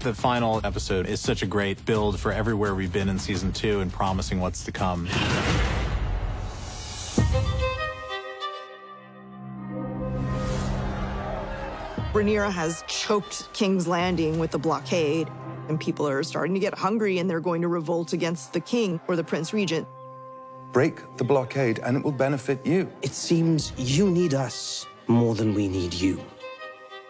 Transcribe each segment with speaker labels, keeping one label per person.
Speaker 1: The final episode is such a great build for everywhere we've been in season 2 and promising what's to come.
Speaker 2: Rhaenyra has choked King's Landing with the blockade, and people are starting to get hungry and they're going to revolt against the king or the Prince Regent.
Speaker 3: Break the blockade and it will benefit you.
Speaker 4: It seems you need us more than we need you.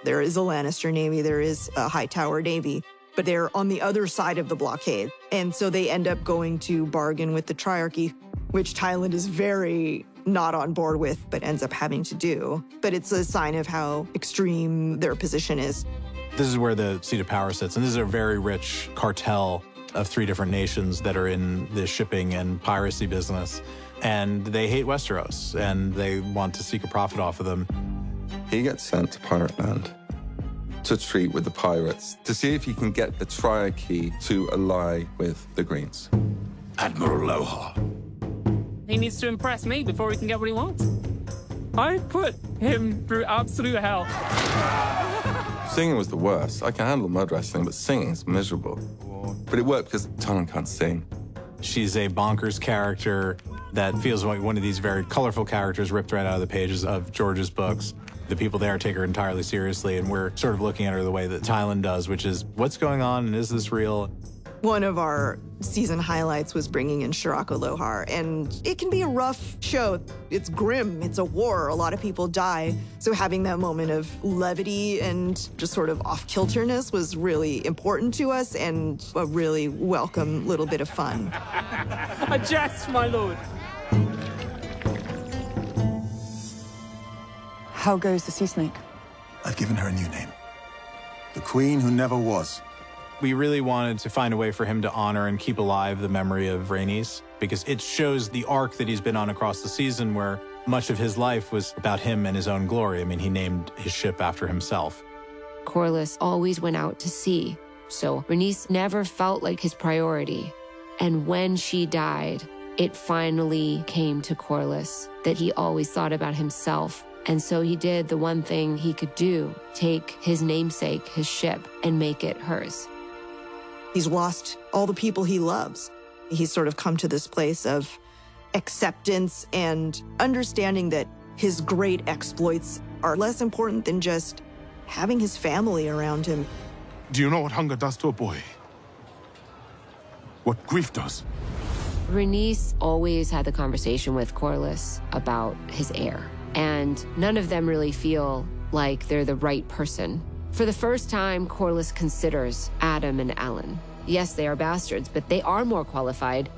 Speaker 2: There is a Lannister navy, there is a Hightower navy, but they're on the other side of the blockade. And so they end up going to bargain with the Triarchy, which Tywin is very not on board with, but ends up having to do. But it's a sign of how extreme their position is.
Speaker 1: This is where the seat of power sits, and this is a very rich cartel of 3 different nations that are in the shipping and piracy business. And they hate Westeros, and they want to seek a profit off of them.
Speaker 3: He gets sent to Pirate Land to treat with the pirates, to see if he can get the Triarchy to ally with the Greens.
Speaker 5: Admiral Lohar.
Speaker 6: He needs to impress me before he can get what he wants. I put him through absolute hell.
Speaker 3: Singing was the worst. I can handle mud wrestling, but singing's miserable. But it worked because Tywin can't sing.
Speaker 1: She's a bonkers character that feels like one of these very colorful characters ripped right out of the pages of George's books. The people there take her entirely seriously, and we're sort of looking at her the way that Tywin does, which is, what's going on, and is this real?
Speaker 2: One of our season highlights was bringing in Shirako Lohar, and it can be a rough show. It's grim, it's a war, a lot of people die. So having that moment of levity and just sort of off-kilterness was really important to us and a really welcome little bit of fun.
Speaker 6: A jest, my lord.
Speaker 7: How goes the sea snake?
Speaker 5: I've given her a new name. The Queen Who Never Was.
Speaker 1: We really wanted to find a way for him to honor and keep alive the memory of Rhaenys, because it shows the arc that he's been on across the season, where much of his life was about him and his own glory. I mean, he named his ship after himself.
Speaker 8: Corlys always went out to sea, so Rhaenys never felt like his priority. And when she died, it finally came to Corlys that he always thought about himself. And so he did the one thing he could do, take his namesake, his ship, and make it hers.
Speaker 2: He's lost all the people he loves. He's sort of come to this place of acceptance and understanding that his great exploits are less important than just having his family around him.
Speaker 9: Do you know what hunger does to a boy? What grief does?
Speaker 8: Rhaenys always had the conversation with Corlys about his heir, and none of them really feel like they're the right person. For the first time, Corlys considers Adam and Alan. Yes, they are bastards, but they are more qualified.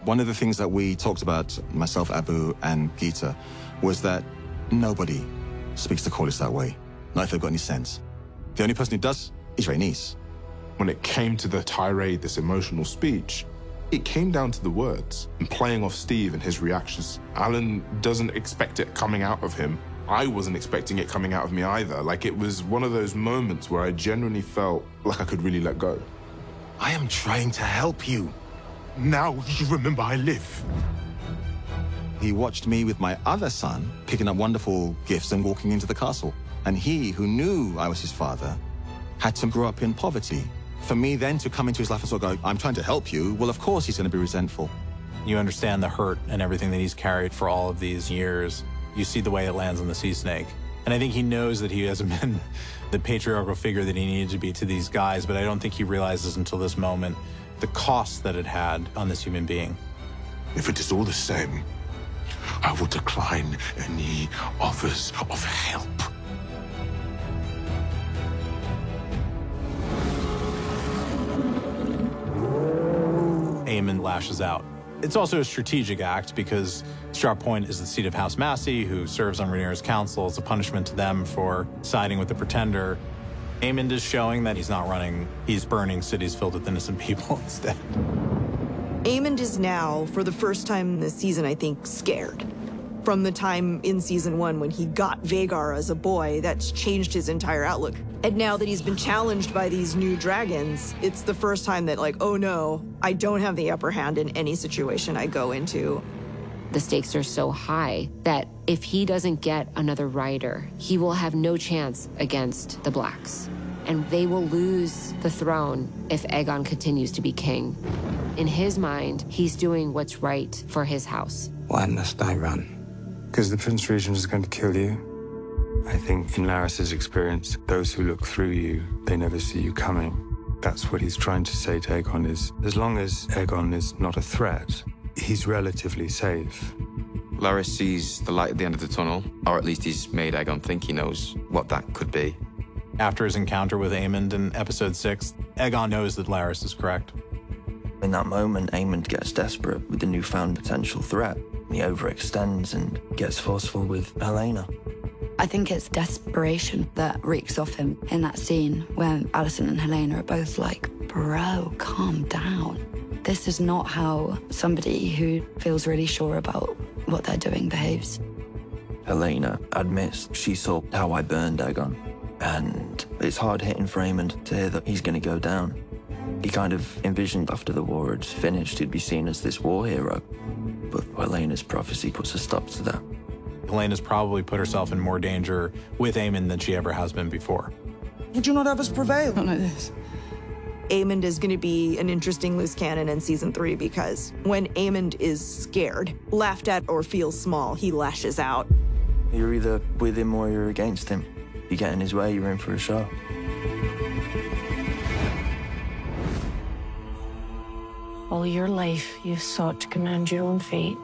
Speaker 5: One of the things that we talked about, myself, Abu, and Gita, was that nobody speaks to Corlys that way. Not if they've got any sense. The only person who does is Rhaenys.
Speaker 9: When it came to the tirade, this emotional speech, it came down to the words and playing off Steve and his reactions. Alan doesn't expect it coming out of him. I wasn't expecting it coming out of me either. Like, it was one of those moments where I genuinely felt like I could really let go.
Speaker 5: I am trying to help you.
Speaker 9: Now you remember I live.
Speaker 5: He watched me with my other son picking up wonderful gifts and walking into the castle. And he, who knew I was his father, had to grow up in poverty. For me then to come into his life and sort of go, I'm trying to help you, well, of course he's going to be resentful.
Speaker 1: You understand the hurt and everything that he's carried for all of these years. You see the way it lands on the sea snake. And I think he knows that he hasn't been the patriarchal figure that he needed to be to these guys, but I don't think he realizes until this moment the cost that it had on this human being.
Speaker 9: If it is all the same, I will decline any offers of help.
Speaker 1: Aemon lashes out. It's also a strategic act because Sharp Point is the seat of House Massey, who serves on Rhaenyra's council as a punishment to them for siding with the Pretender. Aemond is showing that he's not running, he's burning cities filled with innocent people instead.
Speaker 2: Aemond is now, for the first time this season, I think, scared. From the time in season 1 when he got Vhagar as a boy, that's changed his entire outlook. And now that he's been challenged by these new dragons, it's the first time that, like, oh no, I don't have the upper hand in any situation I go into.
Speaker 8: The stakes are so high that if he doesn't get another rider, he will have no chance against the Blacks. and they will lose the throne if Aegon continues to be king. In his mind, he's doing what's right for his house.
Speaker 7: Why must I run?
Speaker 10: Because the Prince Regent is going to kill you. I think in Larys's experience, those who look through you, they never see you coming. That's what he's trying to say to Aegon is, as long as Aegon is not a threat, he's relatively safe.
Speaker 11: Larys sees the light at the end of the tunnel, or at least he's made Aegon think he knows what that could be.
Speaker 1: After his encounter with Aemond in episode 6, Aegon knows that Larys is correct.
Speaker 12: In that moment, Aemond gets desperate with the newfound potential threat. He overextends and gets forceful with Helaena.
Speaker 13: I think it's desperation that reeks off him in that scene where Alicent and Helaena are both like, bro, calm down. This is not how somebody who feels really sure about what they're doing behaves.
Speaker 12: Helaena admits she saw how I burned Aegon, and it's hard hitting for Aemond to hear that he's going to go down. He kind of envisioned after the war had finished, he'd be seen as this war hero, but Helena's prophecy puts a stop to that.
Speaker 1: Helena's probably put herself in more danger with Aemond than she ever has been before.
Speaker 4: Would you not have us prevail?
Speaker 2: Not like this. Aemond is going to be an interesting loose cannon in season 3 because when Aemond is scared, laughed at, or feels small, he lashes out.
Speaker 12: You're either with him or you're against him. You get in his way, you're in for a show.
Speaker 14: All your life, you've sought to command your own fate.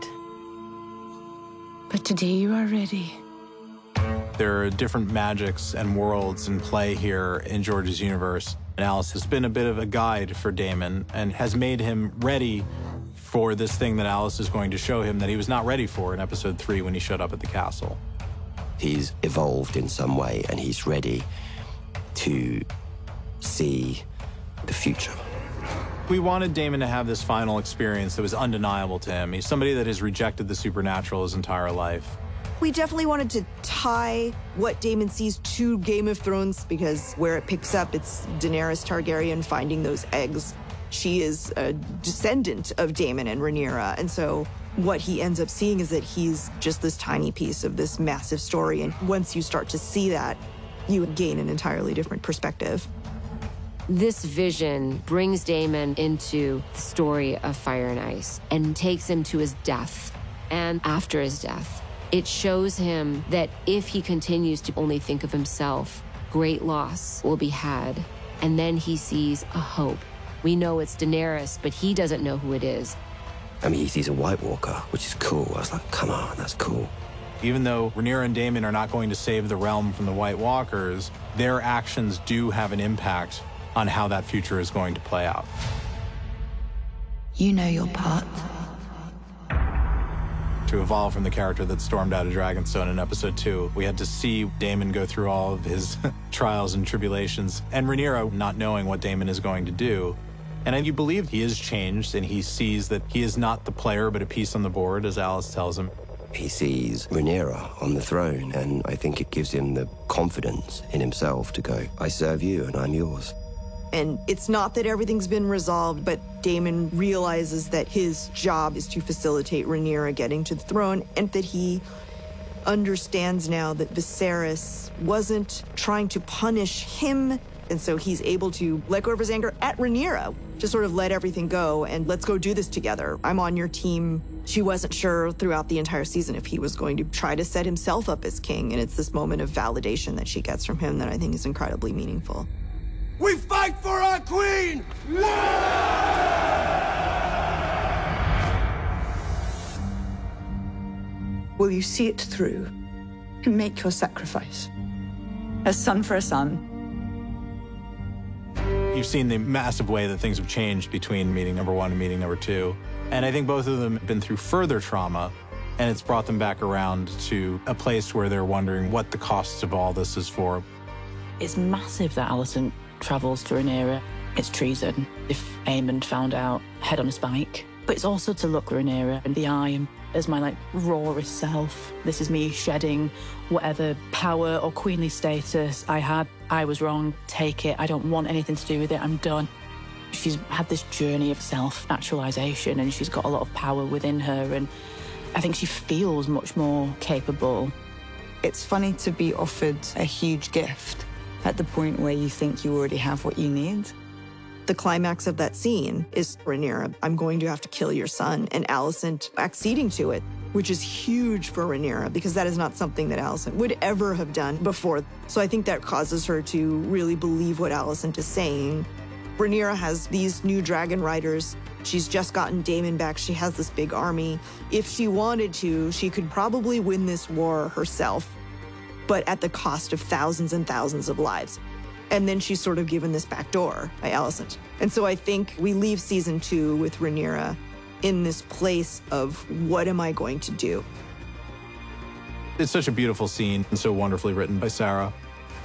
Speaker 14: But today you are ready.
Speaker 1: There are different magics and worlds in play here in George's universe. And Alicent has been a bit of a guide for Daemon and has made him ready for this thing that Alicent is going to show him that he was not ready for in episode 3 when he showed up at the castle.
Speaker 7: He's evolved in some way and he's ready to see the future.
Speaker 1: We wanted Daemon to have this final experience that was undeniable to him. He's somebody that has rejected the supernatural his entire life.
Speaker 2: We definitely wanted to tie what Daemon sees to Game of Thrones because where it picks up, it's Daenerys Targaryen finding those eggs. She is a descendant of Daemon and Rhaenyra, and so what he ends up seeing is that he's just this tiny piece of this massive story, and once you start to see that, you gain an entirely different perspective.
Speaker 8: This vision brings Daemon into the story of Fire and Ice and takes him to his death. And after his death, it shows him that if he continues to only think of himself, great loss will be had. And then he sees a hope. We know it's Daenerys, but he doesn't know who it is.
Speaker 7: I mean, he sees a White Walker, which is cool. I was like, come on, that's cool.
Speaker 1: Even though Rhaenyra and Daemon are not going to save the realm from the White Walkers, their actions do have an impact on how that future is going to play out.
Speaker 13: You know your part.
Speaker 1: To evolve from the character that stormed out of Dragonstone in episode 2, we had to see Daemon go through all of his trials and tribulations, and Rhaenyra not knowing what Daemon is going to do. And you believe he is changed, and he sees that he is not the player, but a piece on the board, as Alice tells him.
Speaker 7: He sees Rhaenyra on the throne, and I think it gives him the confidence in himself to go, I serve you, and I'm yours.
Speaker 2: And it's not that everything's been resolved, but Daemon realizes that his job is to facilitate Rhaenyra getting to the throne, and that he understands now that Viserys wasn't trying to punish him, and so he's able to let go of his anger at Rhaenyra, just sort of let everything go, and let's go do this together. I'm on your team. She wasn't sure throughout the entire season if he was going to try to set himself up as king, and it's this moment of validation that she gets from him that I think is incredibly meaningful.
Speaker 4: We fight for our queen!
Speaker 15: Will you see it through and make your sacrifice? A son for a son.
Speaker 1: You've seen the massive way that things have changed between meeting number 1 and meeting number 2. And I think both of them have been through further trauma, and it's brought them back around to a place where they're wondering what the cost of all this is for.
Speaker 16: It's massive that Alicent travels to Rhaenyra. It's treason. If Aemond found out, head on a spike. But it's also to look Rhaenyra in the eye as my rawest self. This is me shedding whatever power or queenly status I had. I was wrong. Take it. I don't want anything to do with it. I'm done. She's had this journey of self-actualization, and she's got a lot of power within her, and I think she feels much more capable.
Speaker 15: It's funny to be offered a huge gift at the point where you think you already have what you need.
Speaker 2: The climax of that scene is Rhaenyra, I'm going to have to kill your son, and Alicent acceding to it, which is huge for Rhaenyra because that is not something that Alicent would ever have done before. So I think that causes her to really believe what Alicent is saying. Rhaenyra has these new dragon riders. She's just gotten Daemon back. She has this big army. If she wanted to, she could probably win this war herself, but at the cost of thousands and thousands of lives. And then she's sort of given this back door by Alicent. And so I think we leave season 2 with Rhaenyra in this place of what am I going to do?
Speaker 1: It's such a beautiful scene and so wonderfully written by Sarah,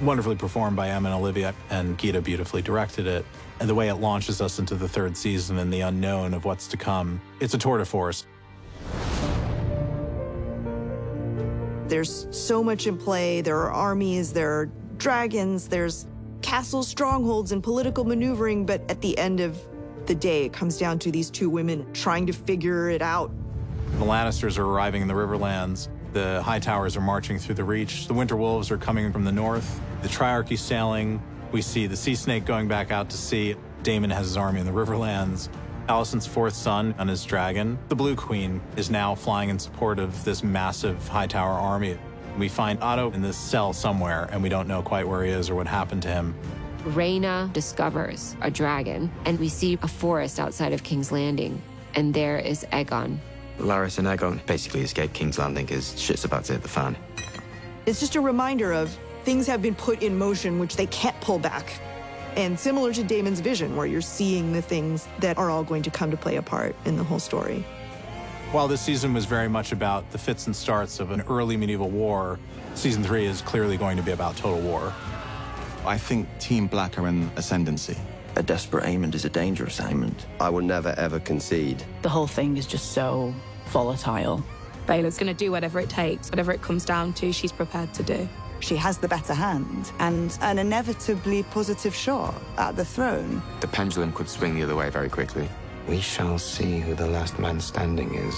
Speaker 1: wonderfully performed by Em and Olivia, and Gita beautifully directed it. And the way it launches us into the 3rd season and the unknown of what's to come, it's a tour de force.
Speaker 2: There's so much in play. There are armies, there are dragons, there's castle strongholds and political maneuvering, but at the end of the day, it comes down to these 2 women trying to figure it out.
Speaker 1: The Lannisters are arriving in the Riverlands. The Hightowers are marching through the Reach. The Winter Wolves are coming from the north. The Triarchy sailing. We see the Sea Snake going back out to sea. Daemon has his army in the Riverlands. Alicent's 4th son on his dragon. The Blue Queen is now flying in support of this massive Hightower army. We find Otto in this cell somewhere, and we don't know quite where he is or what happened to him.
Speaker 8: Rhaena discovers a dragon, and we see a forest outside of King's Landing, and there is Aegon.
Speaker 11: Larys and Aegon basically escaped King's Landing because shit's about to hit the fan.
Speaker 2: It's just a reminder of things have been put in motion which they can't pull back. And similar to Daemon's vision, where you're seeing the things that are all going to come to play a part in the whole story.
Speaker 1: While this season was very much about the fits and starts of an early medieval war, season 3 is clearly going to be about total war.
Speaker 5: I think Team Black are in ascendancy.
Speaker 12: A desperate Aemond is a dangerous Aemond.
Speaker 7: I will never, ever concede.
Speaker 16: The whole thing is just so volatile.
Speaker 17: Baela's going to do whatever it takes, whatever it comes down to, she's prepared to do.
Speaker 15: She has the better hand and an inevitably positive shot at the throne.
Speaker 11: The pendulum could swing the other way very quickly.
Speaker 7: We shall see who the last man standing is.